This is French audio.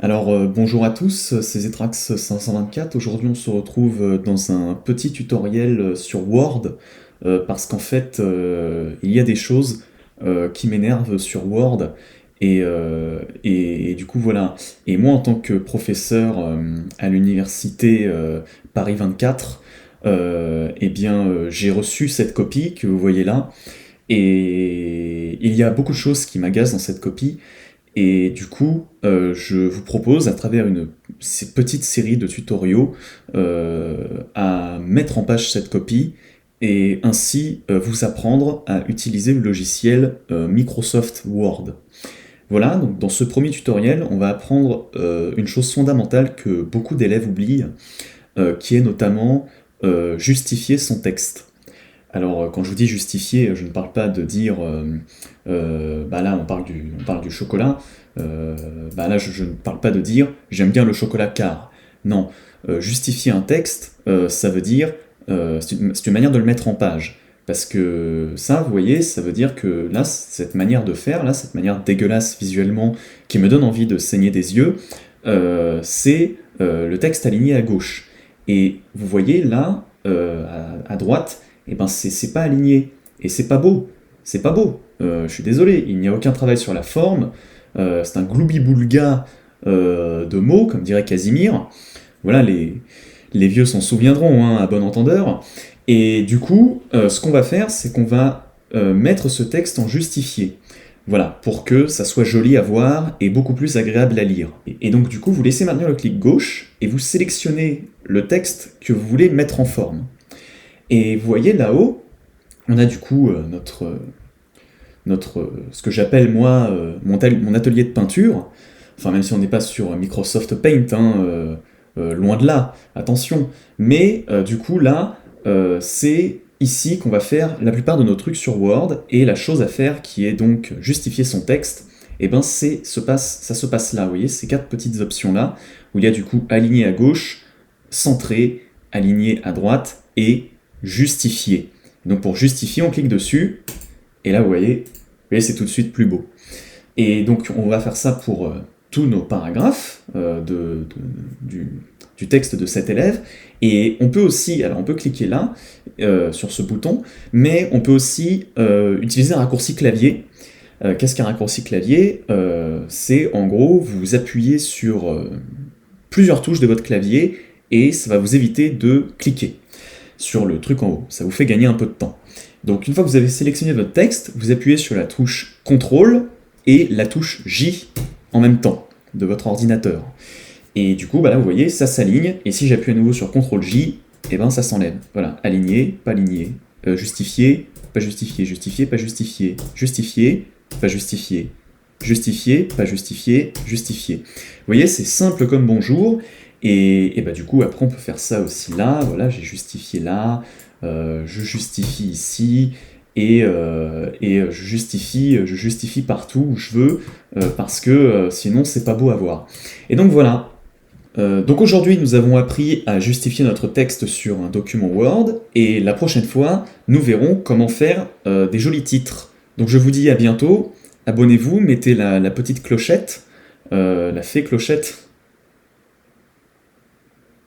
Alors bonjour à tous, c'est Zetrax 524. Aujourd'hui on se retrouve dans un petit tutoriel sur Word parce qu'en fait il y a des choses qui m'énervent sur Word et du coup voilà. Et moi en tant que professeur à l'université Paris 24, j'ai reçu cette copie que vous voyez là et il y a beaucoup de choses qui m'agacent dans cette copie. Et du coup, je vous propose, à travers cette petite série de tutoriaux, à mettre en page cette copie et ainsi vous apprendre à utiliser le logiciel Microsoft Word. Voilà, donc dans ce premier tutoriel, on va apprendre une chose fondamentale que beaucoup d'élèves oublient, qui est notamment justifier son texte. Alors, quand je vous dis justifier, je ne parle pas de dire, bah là, on parle du chocolat, bah là, je ne parle pas de dire j'aime bien le chocolat car. Non, justifier un texte, ça veut dire, c'est une manière de le mettre en page. Parce que ça, vous voyez, ça veut dire que là, cette manière de faire, là, cette manière dégueulasse visuellement, qui me donne envie de saigner des yeux, c'est le texte aligné à gauche. Et vous voyez là, à droite, et ben c'est pas aligné et c'est pas beau. C'est pas beau. Je suis désolé, il n'y a aucun travail sur la forme. C'est un gloubi-boulga de mots, comme dirait Casimir. Voilà, les vieux s'en souviendront, hein, à bon entendeur. Et du coup, ce qu'on va faire, c'est qu'on va mettre ce texte en justifié. Voilà, pour que ça soit joli à voir et beaucoup plus agréable à lire. Et donc du coup, vous laissez maintenir le clic gauche et vous sélectionnez le texte que vous voulez mettre en forme. Et vous voyez là-haut, on a du coup ce que j'appelle moi mon atelier de peinture. Enfin, même si on n'est pas sur Microsoft Paint, hein, loin de là, attention. Mais du coup là, c'est ici qu'on va faire la plupart de nos trucs sur Word, et la chose à faire qui est donc justifier son texte, et ben ça se passe là, vous voyez, ces quatre petites options là, où il y a du coup aligné à gauche, centré, aligné à droite, et justifier. Donc pour justifier, on clique dessus, et là vous voyez c'est tout de suite plus beau. Et donc on va faire ça pour tous nos paragraphes du texte de cet élève. Et on peut aussi, alors on peut cliquer là, sur ce bouton, mais on peut aussi utiliser un raccourci clavier. Qu'est-ce qu'un raccourci clavier? C'est en gros, vous appuyez sur plusieurs touches de votre clavier et ça va vous éviter de cliquer sur le truc en haut. Ça vous fait gagner un peu de temps. Donc une fois que vous avez sélectionné votre texte, vous appuyez sur la touche CTRL et la touche J en même temps de votre ordinateur. Et du coup, bah là vous voyez, ça s'aligne, et si j'appuie à nouveau sur CTRL J, et ben ça s'enlève. Voilà, aligné, pas aligné, justifié, pas justifié, justifié, pas justifié, justifié, pas justifié, justifié, pas justifié, justifié. Vous voyez, c'est simple comme bonjour, et bah du coup, après on peut faire ça aussi là, voilà, j'ai justifié là, je justifie ici, et je justifie partout où je veux, parce que sinon c'est pas beau à voir. Et donc voilà. Donc aujourd'hui, nous avons appris à justifier notre texte sur un document Word, et la prochaine fois, nous verrons comment faire des jolis titres. Donc je vous dis à bientôt, abonnez-vous, mettez la petite clochette, la fée clochette